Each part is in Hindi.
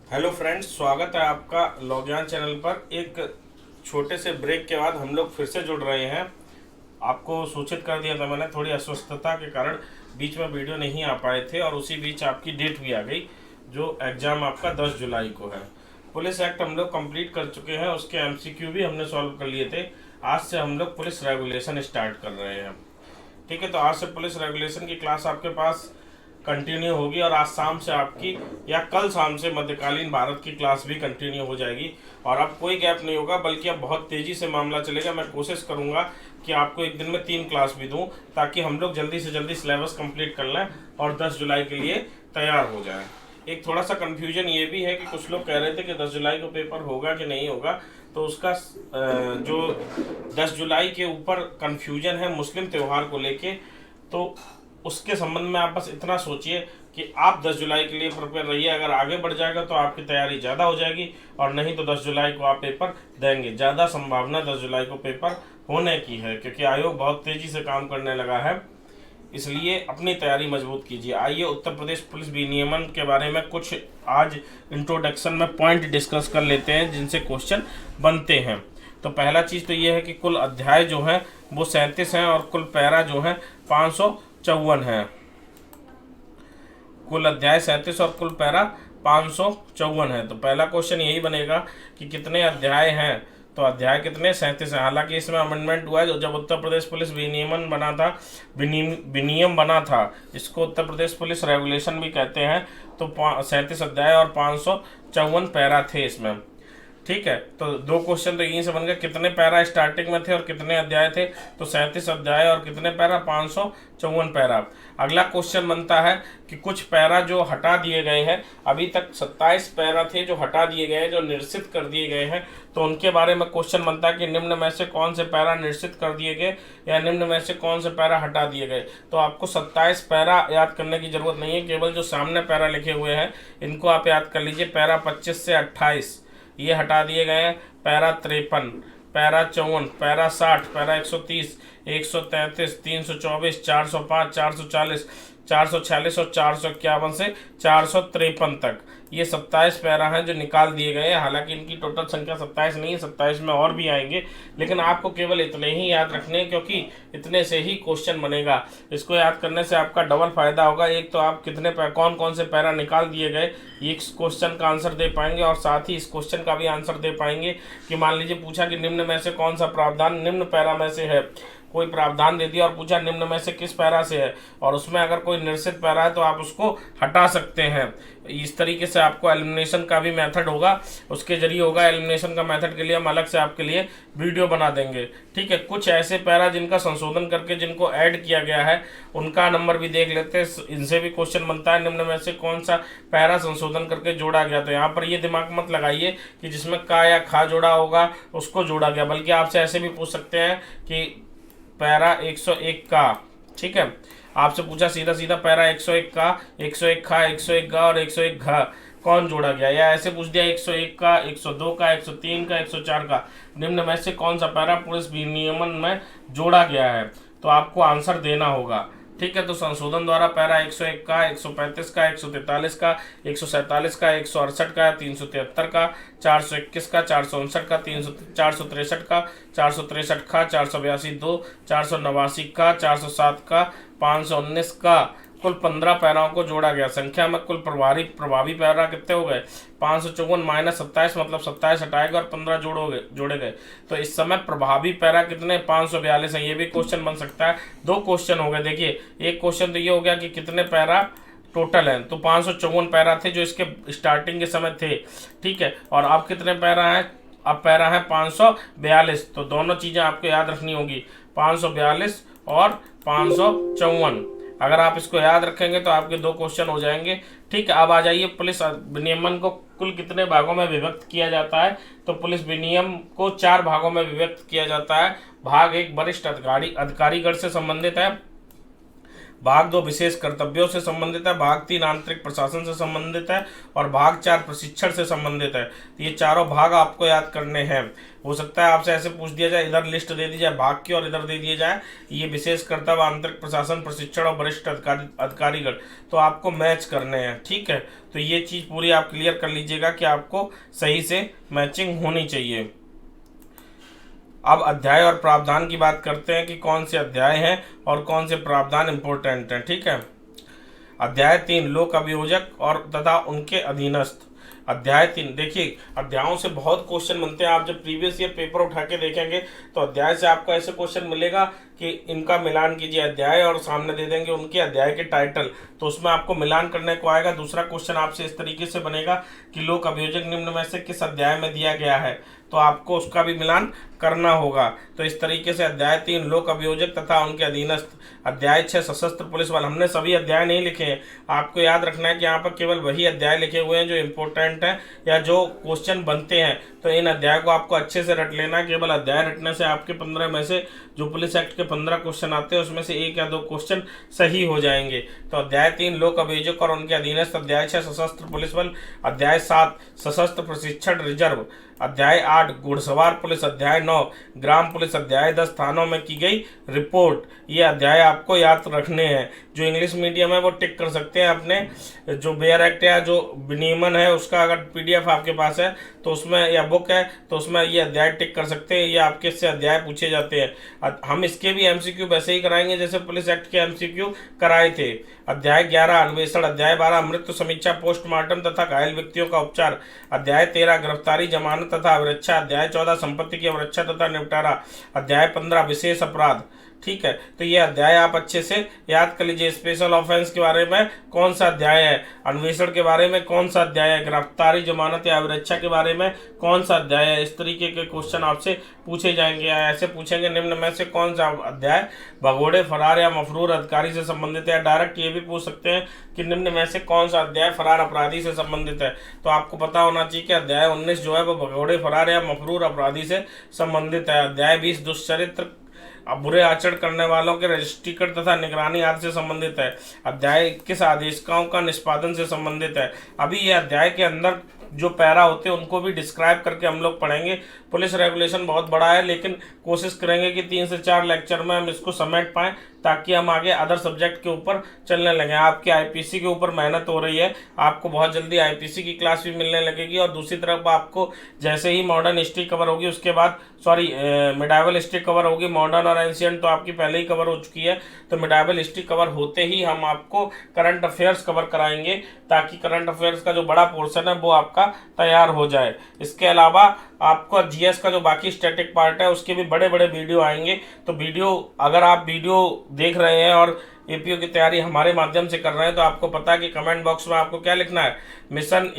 हेलो फ्रेंड्स, स्वागत है आपका लॉग्यान चैनल पर। एक छोटे से ब्रेक के बाद हम लोग फिर से जुड़ रहे हैं। आपको सूचित कर दिया था मैंने, थोड़ी अस्वस्थता के कारण बीच में वीडियो नहीं आ पाए थे और उसी बीच आपकी डेट भी आ गई जो एग्ज़ाम आपका 10 जुलाई को है। पुलिस एक्ट हम लोग कंप्लीट कर चुके हैं, उसके एमसीक्यू भी हमने सॉल्व कर लिए थे। आज से हम लोग पुलिस रेगुलेशन स्टार्ट कर रहे हैं। ठीक है, तो आज से पुलिस रेगुलेशन की क्लास आपके पास कंटिन्यू होगी और आज शाम से आपकी या कल शाम से मध्यकालीन भारत की क्लास भी कंटिन्यू हो जाएगी। और अब कोई गैप नहीं होगा, बल्कि अब बहुत तेज़ी से मामला चलेगा। मैं कोशिश करूंगा कि आपको एक दिन में 3 क्लास भी दूं, ताकि हम लोग जल्दी से जल्दी सिलेबस कंप्लीट कर लें और 10 जुलाई के लिए तैयार हो जाएं। एक थोड़ा सा कन्फ्यूजन ये भी है कि कुछ लोग कह रहे थे कि 10 जुलाई को पेपर होगा कि नहीं होगा, तो उसका जो 10 जुलाई के ऊपर कन्फ्यूजन है मुस्लिम त्यौहार को लेके, तो उसके संबंध में आप बस इतना सोचिए कि आप 10 जुलाई के लिए प्रिपेयर रहिए। अगर आगे बढ़ जाएगा तो आपकी तैयारी ज़्यादा हो जाएगी, और नहीं तो 10 जुलाई को आप पेपर देंगे। ज़्यादा संभावना 10 जुलाई को पेपर होने की है, क्योंकि आयोग बहुत तेज़ी से काम करने लगा है। इसलिए अपनी तैयारी मजबूत कीजिए। आइए उत्तर प्रदेश पुलिस विनियमन के बारे में कुछ आज इंट्रोडक्शन में पॉइंट डिस्कस कर लेते हैं जिनसे क्वेश्चन बनते हैं। तो पहला चीज़ तो ये है कि कुल अध्याय जो है वो 37 हैं और कुल पैरा जो है 554 है। कुल अध्याय 37 और कुल पैरा 554 है। तो पहला क्वेश्चन यही बनेगा कि कितने अध्याय हैं। तो अध्याय कितने? 37 है। हालांकि इसमें अमेंडमेंट हुआ है, जब उत्तर प्रदेश पुलिस विनियमन बना था, विनियम बना था, इसको उत्तर प्रदेश पुलिस रेगुलेशन भी कहते हैं। तो 37 अध्याय और 554 पैरा थे इसमें। ठीक है, तो 2 क्वेश्चन तो यहीं से बन गए, कितने पैरा स्टार्टिंग में थे और कितने अध्याय थे। तो 37 अध्याय और कितने पैरा? 554 पैरा। अगला क्वेश्चन बनता है कि कुछ पैरा जो हटा दिए गए हैं, अभी तक 27 पैरा थे जो हटा दिए गए हैं, जो निरसित कर दिए गए हैं, तो उनके बारे में क्वेश्चन बनता है कि निम्न में से कौन से पैरा निरसित कर दिए गए या निम्न में से कौन से पैरा हटा दिए गए। तो आपको 27 पैरा याद करने की जरूरत नहीं है, केवल जो सामने पैरा लिखे हुए हैं इनको आप याद कर लीजिए। पैरा 25 से 28 ये हटा दिए गए हैं। पैरा 53, पैरा 54, पैरा 60, पैरा 130, 133, 324, 405, 440, 446 और 451 से 453 तक ये 27 पैरा हैं जो निकाल दिए गए हैं। हालांकि इनकी टोटल संख्या 27 नहीं है, 27 में और भी आएंगे, लेकिन आपको केवल इतने ही याद रखने हैं, क्योंकि इतने से ही क्वेश्चन बनेगा। इसको याद करने से आपका डबल फायदा होगा। एक तो आप कितने कौन कौन से पैरा निकाल दिए गए ये इस क्वेश्चन का आंसर दे पाएंगे, और साथ ही इस क्वेश्चन का भी आंसर दे पाएंगे कि मान लीजिए पूछा कि निम्न में से कौन सा प्रावधान निम्न पैरा में से है। कोई प्रावधान दे दिया और पूछा निम्न में से किस पैरा से है, और उसमें अगर कोई निरसित पैरा है तो आप उसको हटा सकते हैं। इस तरीके से आपको एलिमिनेशन का भी मेथड होगा, उसके जरिए होगा। एलिमिनेशन का मेथड के लिए हम अलग से आपके लिए वीडियो बना देंगे। ठीक है, कुछ ऐसे पैरा जिनका संशोधन करके जिनको ऐड किया गया है उनका नंबर भी देख लेते हैं। इनसे भी क्वेश्चन बनता है, निम्न में से कौन सा पैरा संशोधन करके जोड़ा गया। तो यहाँ पर ये दिमाग मत लगाइए कि जिसमें का या खा जोड़ा होगा उसको जोड़ा गया, बल्कि आपसे ऐसे भी पूछ सकते हैं कि पैरा 101 का, ठीक है, आपसे पूछा सीधा सीधा पैरा 101 का, 101 खा, 101 गा और 101 घा कौन जोड़ा गया, या ऐसे पूछ दिया 101 का, 102 का, 103 का, 104 का, निम्न में से कौन सा पैरा पुलिस विनियमन में जोड़ा गया है, तो आपको आंसर देना होगा। ठीक है, तो संशोधन द्वारा पैरा 101 का, 135 का, 143 का, 147 का, 168 का, 373 का, 421 का, 459 का, 463 का, 463 का, 482 दो, 489 का, 407 का, 519 का, कुल 15 पैराओं को जोड़ा गया। संख्या में कुल प्रभावी पैरा कितने हो गए? 554 माइनस 27, मतलब 27 हटाएगा और 15 जोड़े गए। तो इस समय प्रभावी पैरा कितने? 542 है। ये भी क्वेश्चन बन सकता है। 2 क्वेश्चन हो गए। देखिए, एक क्वेश्चन तो ये हो गया कि कितने पैरा टोटल हैं, तो 554 पैरा थे जो इसके स्टार्टिंग के समय थे। ठीक है, और अब कितने पैरा हैं? अब पैरा है 542। तो दोनों चीज़ें आपको याद रखनी होगी, 542 और 554। अगर आप इसको याद रखेंगे तो आपके 2 क्वेश्चन हो जाएंगे। ठीक है, अब आ जाइए, पुलिस विनियमन को कुल कितने भागों में विभक्त किया जाता है। तो पुलिस विनियम को 4 भागों में विभक्त किया जाता है। भाग 1 वरिष्ठ अधिकारीगण से संबंधित है। भाग 2 विशेष कर्तव्यों से संबंधित है, भाग 3 आंतरिक प्रशासन से संबंधित है और भाग 4 प्रशिक्षण से संबंधित है। तो ये चारों भाग आपको याद करने हैं। हो सकता है आपसे ऐसे पूछ दिया जाए, इधर लिस्ट दे दी जाए भाग की और इधर दे दिया जाए ये विशेष कर्तव्य, आंतरिक प्रशासन, प्रशिक्षण और वरिष्ठ अधिकारीगण, तो आपको मैच करने हैं। ठीक है, तो ये चीज़ पूरी आप क्लियर कर लीजिएगा कि आपको सही से मैचिंग होनी चाहिए। अब अध्याय और प्रावधान की बात करते हैं कि कौन से अध्याय हैं और कौन से प्रावधान इंपॉर्टेंट हैं। ठीक है, अध्याय 3 लोक अभियोजक और तथा उनके अधीनस्थ। अध्याय 3 देखिए, अध्यायों से बहुत क्वेश्चन बनते हैं। आप जब प्रीवियस ईयर पेपर उठा के देखेंगे तो अध्याय से आपको ऐसे क्वेश्चन मिलेगा कि इनका मिलान कीजिए अध्याय, और सामने दे देंगे उनके अध्याय के टाइटल, तो उसमें आपको मिलान करने को आएगा। दूसरा क्वेश्चन आपसे इस तरीके से बनेगा कि लोक अभियोजक निम्न में से किस अध्याय में दिया गया है, तो आपको उसका भी मिलान करना होगा। तो इस तरीके से अध्याय 3 लोक अभियोजक तथा उनके अधीनस्थ, अध्याय 6 सशस्त्र पुलिस बल। हमने सभी अध्याय नहीं लिखे हैं, आपको याद रखना है कि यहाँ पर केवल वही अध्याय लिखे हुए हैं जो इंपॉर्टेंट हैं या जो क्वेश्चन बनते हैं। तो इन अध्याय को आपको अच्छे से रट लेना। केवल अध्याय रटने से आपके 15 में से जो पुलिस एक्ट के 15 क्वेश्चन आते हैं उसमें से 1 या 2 क्वेश्चन सही हो जाएंगे। तो अध्याय 3 लोक अभियोजक और उनके अधीनस्थ, अध्याय 6 सशस्त्र पुलिस बल, अध्याय 7 सशस्त्र प्रशिक्षण रिजर्व, अध्याय 8 घुड़सवार पुलिस, अध्याय 9 ग्राम पुलिस, अध्याय 10 थानों में की गई रिपोर्ट। ये अध्याय आपको याद रखने हैं। जो इंग्लिश मीडियम है वो टिक कर सकते हैं अपने, जो बेयर एक्ट या जो विनियमन है उसका अगर PDF आपके पास है तो उसमें, या बुक है तो उसमें ये अध्याय टिक कर सकते हैं। ये आपके से अध्याय पूछे जाते हैं। हम इसके भी MCQ वैसे ही कराएंगे जैसे पुलिस एक्ट के MCQ कराए थे। अध्याय 11 अन्वेषण, अध्याय 12 मृत्यु समीक्षा पोस्टमार्टम तथा घायल व्यक्तियों का उपचार, अध्याय 13 गिरफ्तारी जमानत तथा अवरक्षा, अध्याय 14 संपत्ति की अवरक्षा तथा निपटारा, अध्याय 15 विशेष अपराध। ठीक है, तो ये अध्याय आप अच्छे से याद कर लीजिए। स्पेशल ऑफेंस के बारे में कौन सा अध्याय है, अन्वेषण के बारे में कौन सा अध्याय है, गिरफ्तारी जमानत या अवरक्षा के बारे में कौन सा अध्याय है। इस तरीके के क्वेश्चन आपसे पूछे जाएंगे। ऐसे पूछेंगे निम्न में से कौन सा अध्याय भगोड़े, फरार या मफरूर अधिकारी से संबंधित है। डायरेक्ट ये भी पूछ सकते हैं कि निम्न में से कौन सा अध्याय फरार अपराधी से संबंधित है। तो आपको पता होना चाहिए कि अध्याय 19 जो है वो भगोड़े, फरार या मफरूर अपराधी से संबंधित है। अध्याय 20 दुष्चरित्र, बुरे आचरण करने वालों के रजिस्ट्रीकरण तथा निगरानी आदि से संबंधित है। अध्याय 21 आदेशिकाओं का निष्पादन से संबंधित है। अभी ये अध्याय के अंदर जो पैरा होते हैं उनको भी डिस्क्राइब करके हम लोग पढ़ेंगे। पुलिस रेगुलेशन बहुत बड़ा है, लेकिन कोशिश करेंगे कि 3 से 4 लेक्चर में हम इसको समेट पाएँ ताकि हम आगे अदर सब्जेक्ट के ऊपर चलने लगे। आपके IPC के ऊपर मेहनत हो रही है, आपको बहुत जल्दी IPC की क्लास भी मिलने लगेगी। और दूसरी तरफ आपको जैसे ही मॉडर्न हिस्ट्री कवर होगी उसके बाद मिडाइवल हिस्ट्री कवर होगी। मॉडर्न और एंशिएंट तो आपकी पहले ही कवर हो चुकी है, तो मिडाइवल हिस्ट्री कवर होते ही हम आपको करंट अफेयर्स कवर कराएंगे ताकि करंट अफेयर्स का जो बड़ा पोर्शन है वो आपका तैयार हो जाए। इसके अलावा आपको GS का जो बाकी स्टैटिक पार्ट है उसके भी बड़े बड़े वीडियो आएंगे। तो अगर आप वीडियो देख रहे हैं और APO की तैयारी हमारे माध्यम से कर रहे हैं तो आपको पता है कि कमेंट बॉक्स में आपको क्या लिखना है, मिशन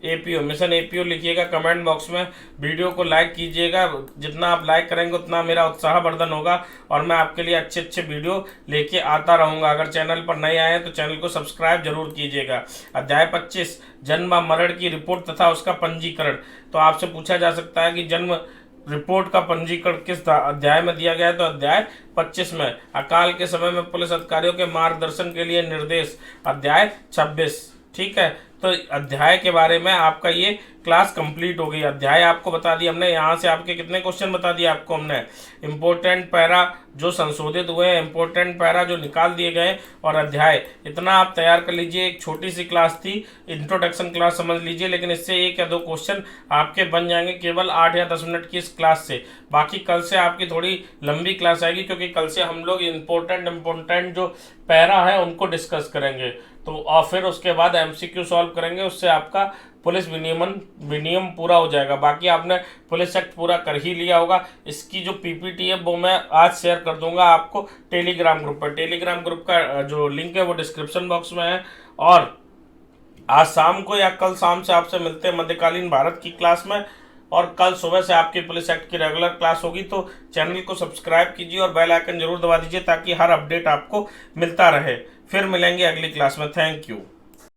APO लिखिएगा कमेंट बॉक्स में। वीडियो को लाइक कीजिएगा, जितना आप लाइक करेंगे उतना मेरा उत्साहवर्धन होगा और मैं आपके लिए अच्छे अच्छे वीडियो लेके आता रहूँगा। अगर चैनल पर नए आए हैं तो चैनल को सब्सक्राइब जरूर कीजिएगा। अध्याय 25 जन्म व मरण की रिपोर्ट तथा उसका पंजीकरण। तो आपसे पूछा जा सकता है कि जन्म रिपोर्ट का पंजीकरण किस अध्याय में दिया गया है, तो अध्याय 25 में। अकाल के समय में पुलिस अधिकारियों के मार्गदर्शन के लिए निर्देश, अध्याय 26। ठीक है, तो अध्याय के बारे में आपका ये क्लास कंप्लीट हो गई। अध्याय आपको बता दिया हमने। यहाँ से आपके कितने क्वेश्चन बता दिए आपको हमने, इंपॉर्टेंट पैरा जो संशोधित हुए हैं, इंपॉर्टेंट पैरा जो निकाल दिए गए, और अध्याय, इतना आप तैयार कर लीजिए। एक छोटी सी क्लास थी, इंट्रोडक्शन क्लास समझ लीजिए, लेकिन इससे 1 या 2 क्वेश्चन आपके बन जाएंगे केवल 8 या 10 मिनट की इस क्लास से। बाकी कल से आपकी थोड़ी लंबी क्लास आएगी क्योंकि कल से हम लोग इंपॉर्टेंट जो पैरा है उनको डिस्कस करेंगे। तो और फिर उसके बाद MCQ सॉल्व करेंगे, उससे आपका पुलिस विनियम पूरा हो जाएगा। बाकी आपने पुलिस एक्ट पूरा कर ही लिया होगा। इसकी जो PPT है वो मैं आज शेयर कर दूंगा आपको टेलीग्राम ग्रुप पर। टेलीग्राम ग्रुप का जो लिंक है वो डिस्क्रिप्शन बॉक्स में है। और आज शाम को या कल शाम से आपसे मिलते हैं मध्यकालीन भारत की क्लास में, और कल सुबह से आपकी पुलिस एक्ट की रेगुलर क्लास होगी। तो चैनल को सब्सक्राइब कीजिए और बेल आइकन जरूर दबा दीजिए ताकि हर अपडेट आपको मिलता रहे। फिर मिलेंगे अगली क्लास में। Thank you.